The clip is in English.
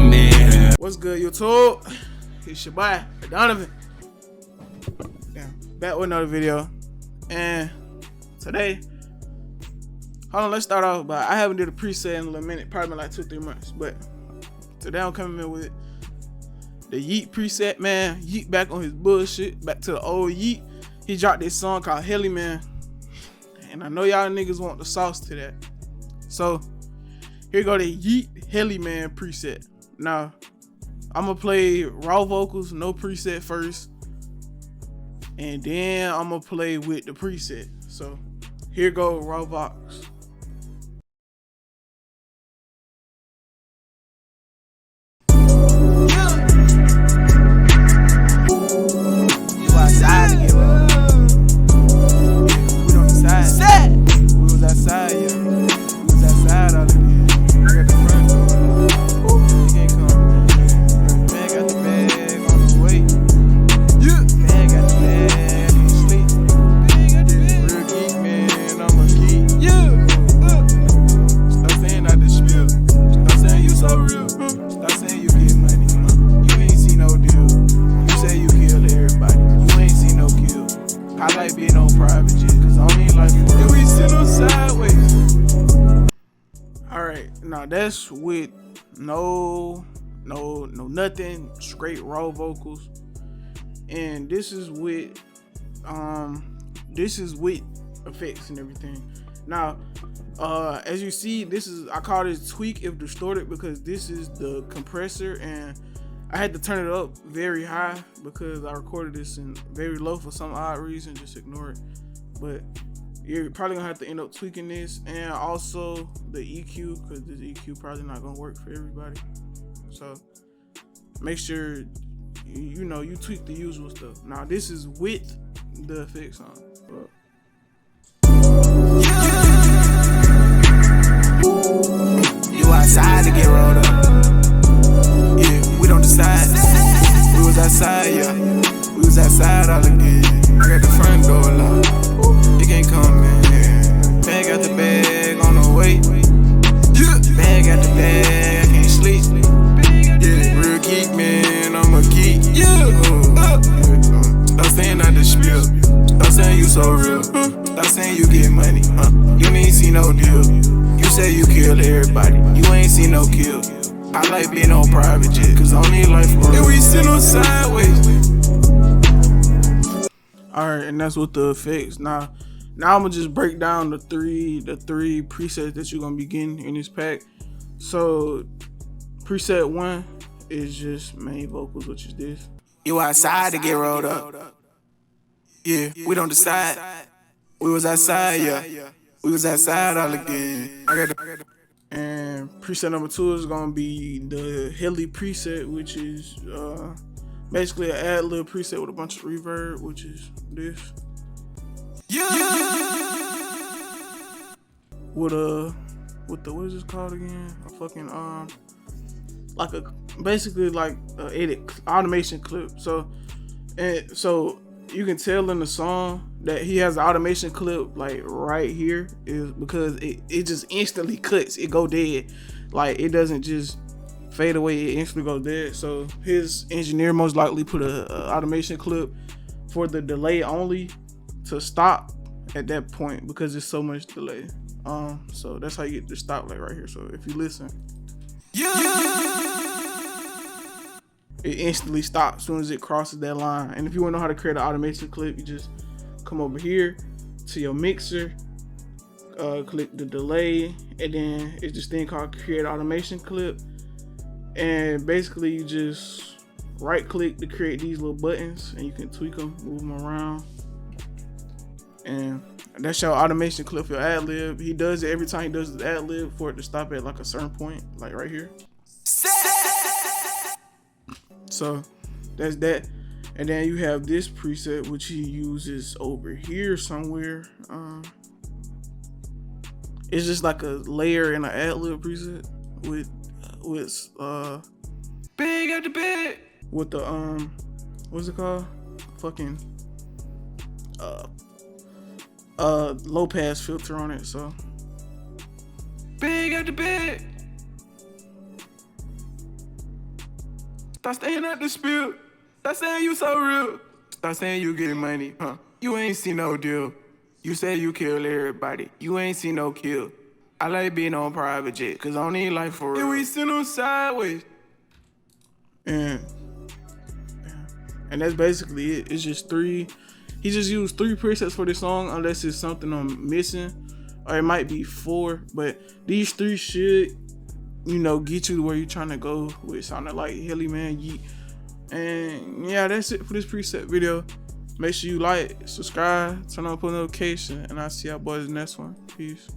man. What's good, YouTube? It's your boy, Donovan. Damn, back with another video. And today, hold on, let's start off. But I haven't did a preset in a little minute, probably been like 2-3 months. But today I'm coming in with the YEAT preset, man. YEAT back on his bullshit, back to the old YEAT. He dropped this song called HeliMAN. And I know y'all niggas want the sauce to that. So here go the YEAT HeliMAN preset. Now, I'm gonna play raw vocals, no preset first. And then I'm gonna play with the preset. So here go raw vocals. Now that's with no nothing, straight raw vocals. And this is with effects and everything. Now as you see, I call this tweak if distorted, because this is the compressor, and I had to turn it up very high because I recorded this in very low for some odd reason. Just ignore it. But you're probably gonna have to end up tweaking this, and also the EQ, because this EQ probably not gonna work for everybody. So make sure you tweak the usual stuff. Now this is with the effects on. You outside to get rolled up. Yeah, we don't decide. We was outside, yeah. We was outside all again. I got the front door locked. You can't come in. Bag got the bag on the way. Bag got the bag, I can't sleep. Yeah, real geek, man, I'm a geek. Stop saying I just spill. Stop saying you so real. Stop saying you get money. You ain't see no deal. You say you kill everybody. You ain't see no kill. I like being on private jet, cause I don't need life for real. And we sit on sideways. Alright, and that's with the effects. Now I'm gonna just break down the three presets that you're gonna be getting in this pack. So preset 1 is just main vocals, which is this. You outside to get rolled up. Yeah, we don't decide. We was outside, yeah. We was outside all again. And preset number 2 is gonna be the Heli preset, which is basically an ad-lib preset with a bunch of reverb, which is this. With what is this called again? A fucking basically like a edit automation clip. So you can tell in the song that he has an automation clip like right here, is because it just instantly cuts. It go dead. Like it doesn't just fade away, it instantly goes dead. So his engineer most likely put a automation clip for the delay only to stop at that point, because there's so much delay. So that's how you get the stop, like right here. So if you listen, it instantly stops as soon as it crosses that line. And if you want to know how to create an automation clip, you just come over here to your mixer, click the delay, and then it's this thing called create automation clip. And basically you just right click to create these little buttons, and you can tweak them, move them around, and that's your automation clip for your ad lib. He does it every time he does the ad lib for it to stop at like a certain point, like right here. So that's that. And then you have this preset, which he uses over here somewhere. It's just like a layer in an ad lib preset with big at the bed. With the what's it called? Fucking low pass filter on it. So big at the bed. Stop staying at the spill. Stop saying you so real. Stop saying you getting money, huh? You ain't seen no deal. You say you kill everybody. You ain't seen no kill. I like being on private jet, cause I don't need life for real. And we send them sideways. And that's basically it. It's just 3. He just used 3 presets for this song, unless it's something I'm missing, or it might be 4. But these 3 should, you know, get you to where you're trying to go with sounding like HeliMAn, YEAT. And yeah, that's it for this preset video. Make sure you like, subscribe, turn on post notification, and I'll see y'all boys in the next one. Peace.